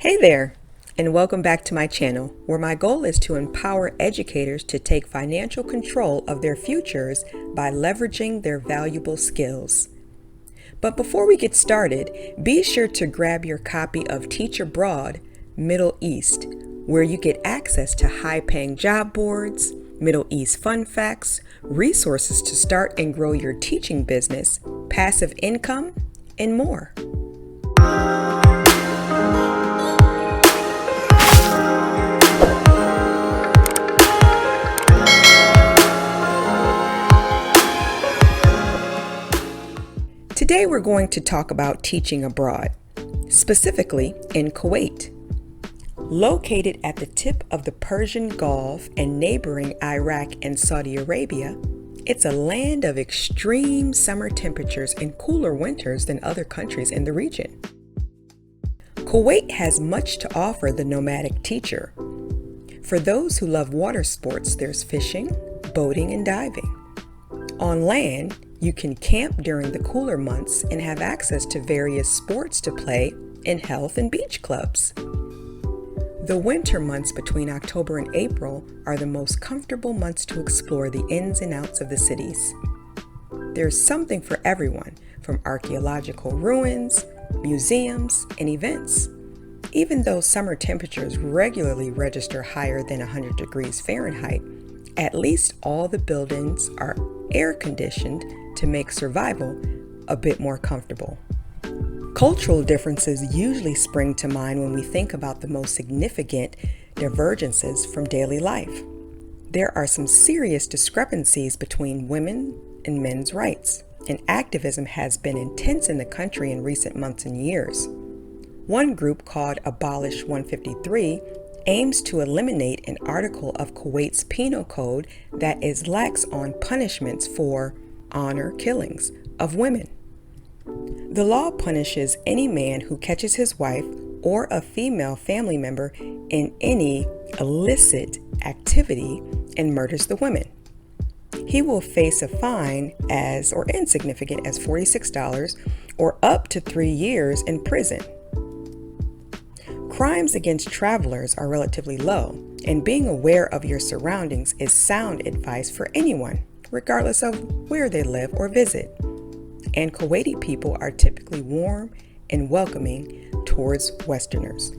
Hey there, and welcome back to my channel, where my goal is to empower educators to take financial control of their futures by leveraging their valuable skills. But before we get started, be sure to grab your copy of Teach Abroad, Middle East, where you get access to high-paying job boards, Middle East fun facts, resources to start and grow your teaching business, passive income, and more. Today we're going to talk about teaching abroad, specifically in Kuwait. Located at the tip of the Persian Gulf and neighboring Iraq and Saudi Arabia, it's a land of extreme summer temperatures and cooler winters than other countries in the region. Kuwait has much to offer the nomadic teacher. For those who love water sports, there's fishing, boating, and diving. On land, you can camp during the cooler months and have access to various sports to play in health and beach clubs. The winter months between October and April are the most comfortable months to explore the ins and outs of the cities. There's something for everyone, from archaeological ruins, museums, and events. Even though summer temperatures regularly register higher than 100 degrees Fahrenheit, at least all the buildings are air conditioned to make survival a bit more comfortable. Cultural differences usually spring to mind when we think about the most significant divergences from daily life. There are some serious discrepancies between women and men's rights, and activism has been intense in the country in recent months and years. One group, called Abolish 153, aims to eliminate an article of Kuwait's penal code that is lax on punishments for honor killings of women. The law punishes any man who catches his wife or a female family member in any illicit activity and murders the women. He will face a fine as or insignificant as $46 or up to 3 years in prison. Crimes against travelers are relatively low, and being aware of your surroundings is sound advice for anyone, regardless of where they live or visit. And Kuwaiti people are typically warm and welcoming towards Westerners.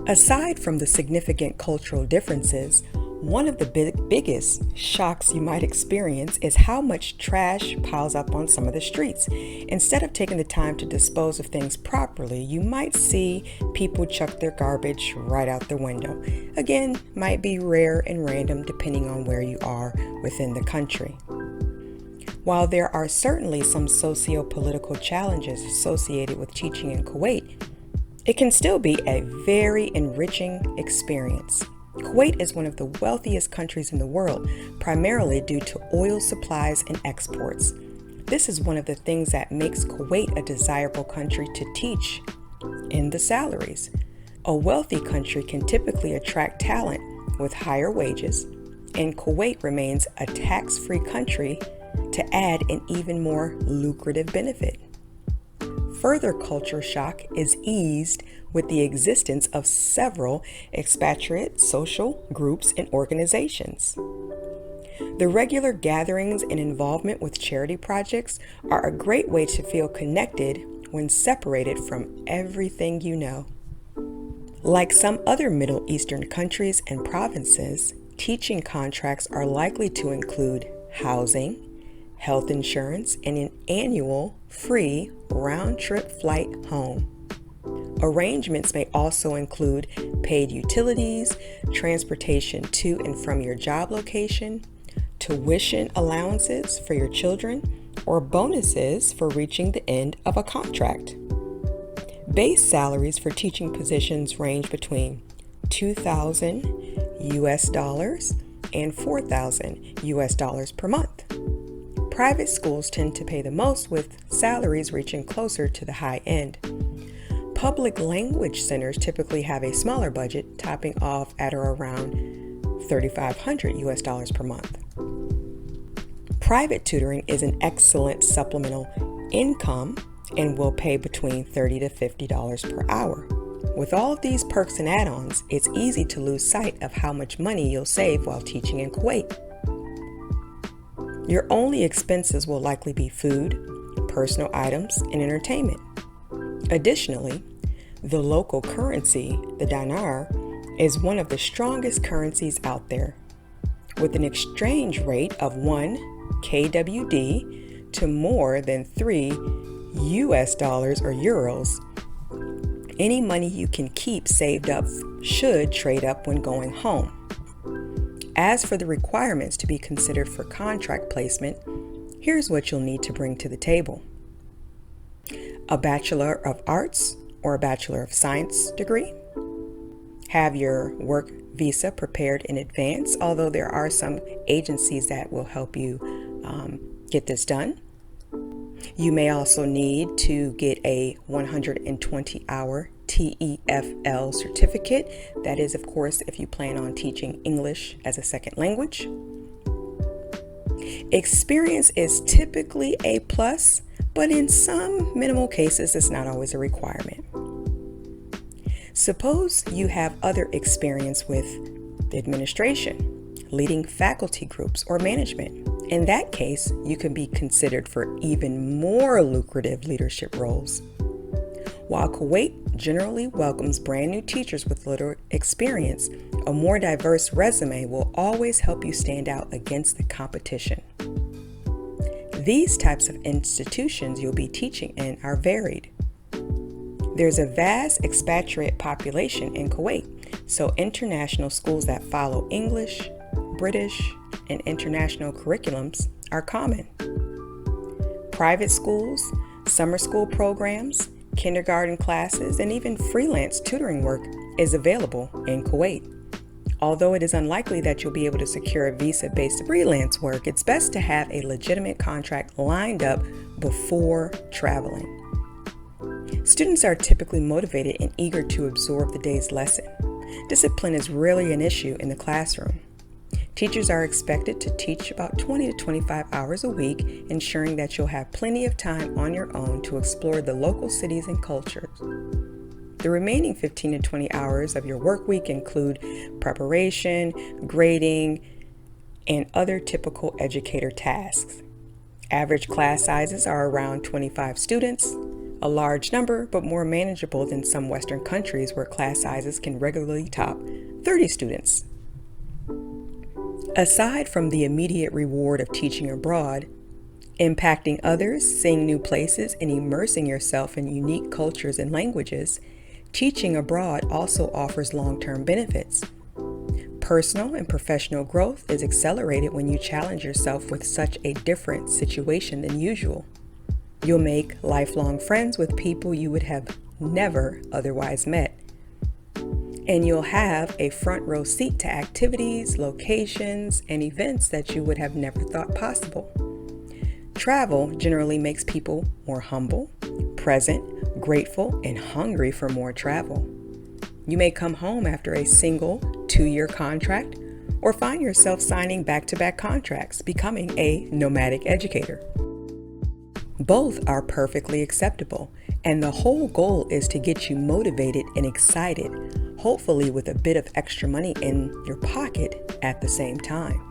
Aside from the significant cultural differences, one of the biggest shocks you might experience is how much trash piles up on some of the streets. Instead of taking the time to dispose of things properly, you might see people chuck their garbage right out the window. Again, might be rare and random depending on where you are within the country. While there are certainly some socio-political challenges associated with teaching in Kuwait, it can still be a very enriching experience. Kuwait is one of the wealthiest countries in the world, primarily due to oil supplies and exports. This is one of the things that makes Kuwait a desirable country to teach in the salaries. A wealthy country can typically attract talent with higher wages, and Kuwait remains a tax-free country to add an even more lucrative benefit. Further culture shock is eased with the existence of several expatriate social groups and organizations. The regular gatherings and involvement with charity projects are a great way to feel connected when separated from everything you know. Like some other Middle Eastern countries and provinces, teaching contracts are likely to include housing, health insurance, and an annual free round-trip flight home. Arrangements may also include paid utilities, transportation to and from your job location, tuition allowances for your children, or bonuses for reaching the end of a contract. Base salaries for teaching positions range between $2,000 US and $4,000 US per month. Private schools tend to pay the most, with salaries reaching closer to the high end. Public language centers typically have a smaller budget, topping off at or around $3,500 US per month. Private tutoring is an excellent supplemental income and will pay between $30 to $50 per hour. With all of these perks and add-ons, it's easy to lose sight of how much money you'll save while teaching in Kuwait. Your only expenses will likely be food, personal items, and entertainment. Additionally, the local currency, the dinar, is one of the strongest currencies out there, with an exchange rate of 1 KWD to more than 3 US dollars or euros. Any money you can keep saved up should trade up when going home. As for the requirements to be considered for contract placement, here's what you'll need to bring to the table: a Bachelor of Arts or a Bachelor of Science degree. Have your work visa prepared in advance, although there are some agencies that will help you get this done. You may also need to get a 120-hour TEFL certificate. That is, of course, if you plan on teaching English as a second language. Experience is typically a plus, but in some minimal cases, it's not always a requirement. Suppose you have other experience with administration, leading faculty groups, or management. In that case, you can be considered for even more lucrative leadership roles. While Kuwait generally welcomes brand new teachers with little experience, a more diverse resume will always help you stand out against the competition. These types of institutions you'll be teaching in are varied. There's a vast expatriate population in Kuwait, so international schools that follow English, British, and international curriculums are common. Private schools, summer school programs, kindergarten classes, and even freelance tutoring work is available in Kuwait. Although it is unlikely that you'll be able to secure a visa-based freelance work, it's best to have a legitimate contract lined up before traveling. Students are typically motivated and eager to absorb the day's lesson. Discipline is rarely an issue in the classroom. Teachers are expected to teach about 20 to 25 hours a week, ensuring that you'll have plenty of time on your own to explore the local cities and cultures. The remaining 15 to 20 hours of your work week include preparation, grading, and other typical educator tasks. Average class sizes are around 25 students, a large number, but more manageable than some Western countries where class sizes can regularly top 30 students. Aside from the immediate reward of teaching abroad, impacting others, seeing new places, and immersing yourself in unique cultures and languages, teaching abroad also offers long-term benefits. Personal and professional growth is accelerated when you challenge yourself with such a different situation than usual. You'll make lifelong friends with people you would have never otherwise met. And you'll have a front row seat to activities, locations, and events that you would have never thought possible. Travel generally makes people more humble, present, grateful, and hungry for more travel. You may come home after a single 2-year contract or find yourself signing back-to-back contracts, becoming a nomadic educator. Both are perfectly acceptable, and the whole goal is to get you motivated and excited, hopefully with a bit of extra money in your pocket at the same time.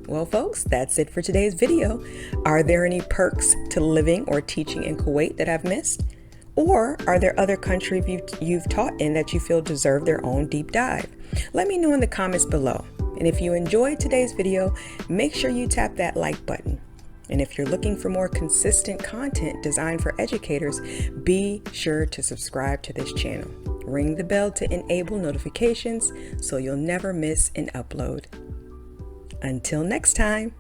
Well, folks, that's it for today's video. Are there any perks to living or teaching in Kuwait that I've missed? Or are there other countries you've taught in that you feel deserve their own deep dive? Let me know in the comments below. And if you enjoyed today's video, make sure you tap that like button. And if you're looking for more consistent content designed for educators, be sure to subscribe to this channel. Ring the bell to enable notifications so you'll never miss an upload. Until next time.